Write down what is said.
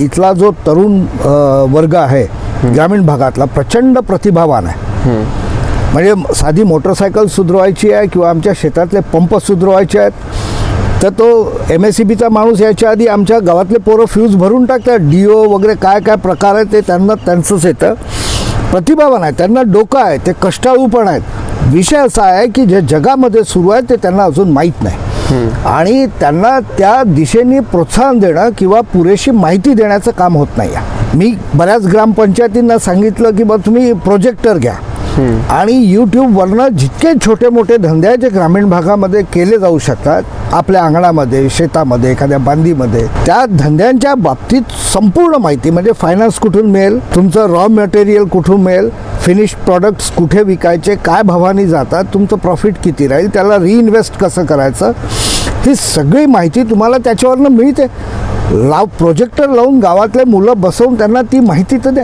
इथला जो तरुण वर्ग आहे ग्रामीण भागातला प्रचंड प्रतिभावान आहे. म्हणजे साधी मोटरसायकल सुधरवायची आहे किंवा आमच्या शेतातले पंप सुधरवायचे आहेत तर तो MSEBचा माणूस याच्या आधी आमच्या गावातले पोरं फ्यूज भरून टाकतात. DO वगैरे काय काय प्रकार आहे ते त्यांना त्यांचंच येतं. प्रतिभावान आहे, त्यांना डोकं आहे, ते कष्टाळू पण आहेत. विषय असा आहे की जे जगामध्ये सुरू आहे ते त्यांना अजून माहीत नाही आणि त्यांना त्या दिशेने प्रोत्साहन देणं किंवा पुरेशी माहिती देण्याचं काम होत नाही आहे. मी बऱ्याच ग्रामपंचायतींना सांगितलं की बघ तुम्ही प्रोजेक्टर घ्या आणि यूट्यूबवरनं जितके छोटे मोठे धंदे जे ग्रामीण भागामध्ये केले जाऊ शकतात आपल्या अंगणामध्ये, शेतामध्ये, एखाद्या बांधीमध्ये, त्या धंद्यांच्या बाबतीत संपूर्ण माहिती म्हणजे फायनान्स कुठून मिळेल, तुमचं रॉ मटेरियल कुठून मिळेल, फिनिश प्रॉडक्ट्स कुठे विकायचे, काय भावाने जातात, तुमचं प्रॉफिट किती राहील, त्याला रिइन्व्हेस्ट कसं करायचं, ही सगळी माहिती तुम्हाला त्याच्यावरनं मिळते. प्रोजेक्टर लावून गावातले मुलं बसवून त्यांना ती माहिती तर द्या.